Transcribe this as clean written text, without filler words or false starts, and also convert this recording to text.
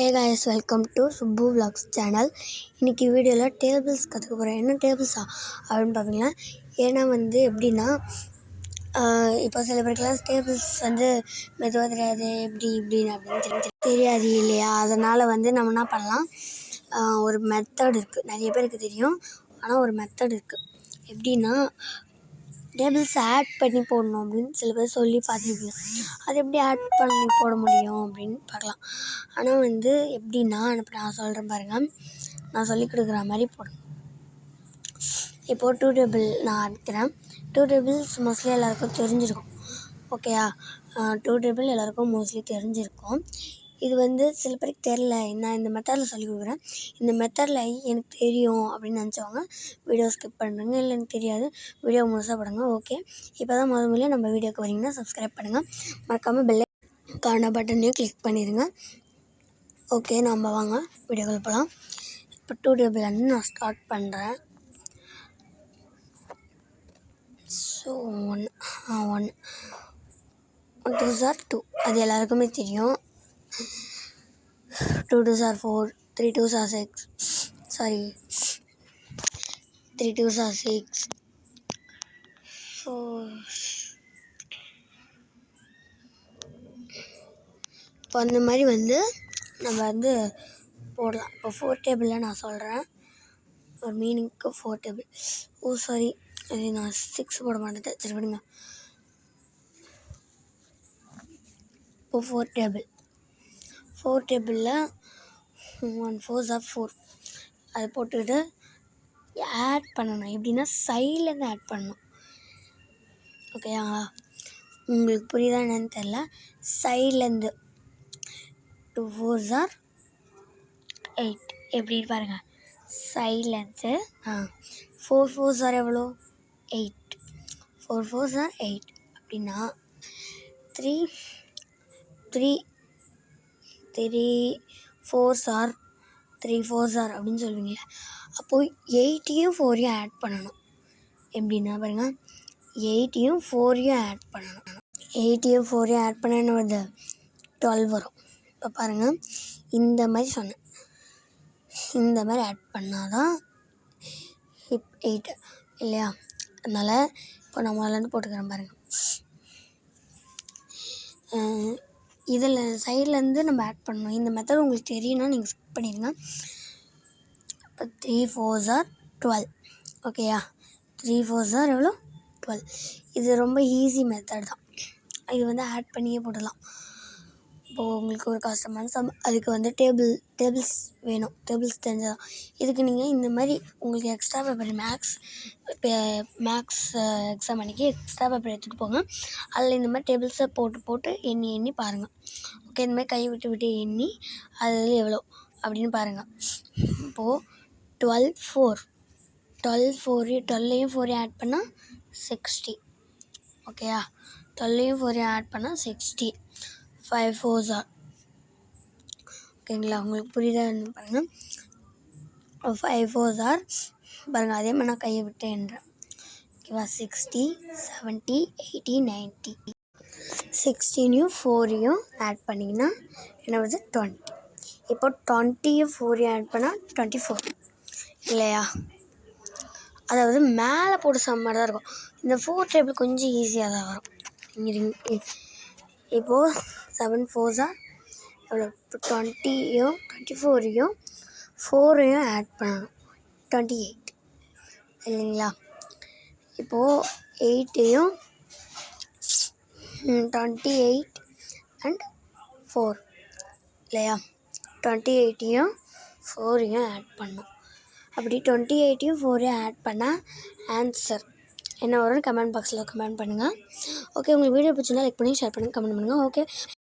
Hey guys, welcome to Subbu vlogs channel. இன்றைக்கி வீடியோவில் tables கற்றுக்க போகிறேன். என்ன டேபிள்ஸா அப்படின்னு பார்த்தீங்கன்னா, ஏன்னா எப்படின்னா இப்போ சில பேருக்குலாம் டேபிள்ஸ் மெதுவாக தெரியாது, இப்படின்னு அப்படின்னு தெரியாது இல்லையா? அதனால் நம்ம என்ன பண்ணலாம், ஒரு மெத்தட் இருக்குது. நிறைய பேருக்கு தெரியும், ஆனால் ஒரு மெத்தட் இருக்குது. எப்படின்னா டேபிள்ஸ் ஆட் பண்ணி போடணும் அப்படின்னு சில பேர் சொல்லி பார்த்துருக்கீங்க. அது எப்படி ஆட் பண்ணி போட முடியும் அப்படின்னு பார்க்கலாம். ஆனால் எப்படின்னா இப்போ நான் சொல்கிறேன் பாருங்கள், நான் சொல்லி கொடுக்குற மாதிரி போடணும். இப்போது 2 டேபிள் நான் அடிக்கிறேன். 2 டேபிள்ஸ் மோஸ்ட்லி எல்லாேருக்கும் தெரிஞ்சிருக்கும். ஓகேயா? 2 டேபிள் எல்லாேருக்கும் மோஸ்ட்லி தெரிஞ்சிருக்கும். இது சில பேருக்கு தெரில, நான் இந்த மெத்தடில் சொல்லிக் கொடுக்குறேன். இந்த மெத்தடில் எனக்கு தெரியும் அப்படின்னு நினச்சவங்க வீடியோ ஸ்கிப் பண்ணுறேங்க. இல்லை எனக்கு தெரியாது, வீடியோ முழுசாக படுங்க. ஓகே, இப்போ தான் முதல்ல நம்ம வீடியோக்கு வரீங்கன்னா சப்ஸ்கிரைப் பண்ணுங்கள். மறக்காமல் பெல்லைக்கான பட்டனையும் கிளிக் பண்ணிடுங்க. ஓகே, நம்ம வாங்க வீடியோக்குள்ள போகலாம். இப்போ 2 டேபிள் நான் ஸ்டார்ட் பண்ணுறேன். ஸோ 1 1 2s are 2, அது எல்லாருக்குமே தெரியும். 2 2s are 4, 3 2s are 6, 3 2s are 6. So இப்போ அந்த மாதிரி நம்ம போடலாம். இப்போ 4 டேபிளில் நான் சொல்கிறேன் ஒரு மீனிங்க்கு. 4 டேபிள், சாரி, அது நான் 6 போட மாட்டேன், சரி விடுங்க. இப்போ 4 டேபிளில் 1 4s are 4, அதை போட்டுக்கிட்டு ஆட் பண்ணணும். எப்படின்னா சைட்லேருந்து ஆட் பண்ணணும். ஓகேயா? உங்களுக்கு புரியுதா என்னன்னு தெரில. சைட்லேருந்து 2 4s are 8, எப்படி பாருங்கள். சைட்லேருந்து 4 4s are எவ்வளோ? 8. 4 4s are 8 அப்படின்னா 3 4s are 3 4s are அப்படின்னு சொல்லுவீங்களே. அப்போது 8யும் 4யும் ஆட் பண்ணணும். எப்படின்னா பாருங்கள், 8யும் 4யும் ஆட் பண்ணணும். 8யும் 4யும் ஆட் பண்ண என்ன வருது? 12 வரும். இப்போ பாருங்கள், இந்த மாதிரி சொன்னேன், இந்த மாதிரி ஆட் பண்ணால் தான் 8 இல்லையா? அதனால் இப்போ நான் முதல்லேருந்து போட்டுக்கிறேன் பாருங்கள். இதில் சைட்லேருந்து நம்ம ஆட் பண்ணணும். இந்த மெத்தட் உங்களுக்கு தெரியும்னா நீங்கள் ஸ்கிப் பண்ணிடுங்க. இப்போ 3 4s are 12. ஓகேயா? 3 4s are எவ்வளோ? 12. இது ரொம்ப ஈஸி மெத்தட் தான். இது ஆட் பண்ணியே போடலாம். இப்போது உங்களுக்கு ஒரு கஷ்டமான அதுக்கு டேபிள்ஸ் வேணும். டேபிள்ஸ் தெரிஞ்சால் இதுக்கு நீங்கள் இந்த மாதிரி உங்களுக்கு எக்ஸ்ட்ரா பேப்பர் மேக்ஸ் எக்ஸாம் அன்றைக்கி எக்ஸ்ட்ரா பேப்பர் எடுத்துகிட்டு போங்க. அதில் இந்த மாதிரி டேபிள்ஸை போட்டு எண்ணி பாருங்கள். ஓகே, இந்த மாதிரி கை விட்டு எண்ணி அதில் எவ்வளோ அப்படின்னு பாருங்கள். இப்போது 12யும் 4யும் ஆட் பண்ணால் 60. ஓகேயா? 12யும் 4யும் ஆட் பண்ணால் 60. 5 4s are, ஓகேங்களா? உங்களுக்கு புரியுதான்னு பாருங்கள். 5 4s are பாருங்கள், அதே மாதிரி நான் கையை விட்டு எண்ணுறேன். ஓகேவா? 60 70 80 90. 16யும் 4யும் ஆட் பண்ணிங்கன்னா என்ன வருது? 20. இப்போ 20யும் 4யும் ஆட் பண்ணால் 24 இல்லையா? அதாவது மேலே போட்டு சம் மாதிரி தான் இருக்கும். இந்த 4 டேபிள் கொஞ்சம் ஈஸியாக தான் வரும். இப்போது 7 4s are எவ்வளோ? இப்போ 20யும் 24யும் 4யும் ஆட் பண்ணணும், 28 இல்லைங்களா? இப்போது 8யும் 28 அண்ட் 4 இல்லையா? 28யும் 4யும் ஆட் பண்ணணும். அப்படி 28யும் 4யும் ஆட் பண்ணால் ஆன்சர் என்ன வரும்னு கமெண்ட் பாக்ஸில் கமெண்ட் பண்ணுங்கள். ஓகே, உங்களுக்கு வீடியோ பிடிச்சிருந்தா லைக் பண்ணி ஷேர் பண்ணுங்கள், கமெண்ட் பண்ணுங்கள். ஓகே.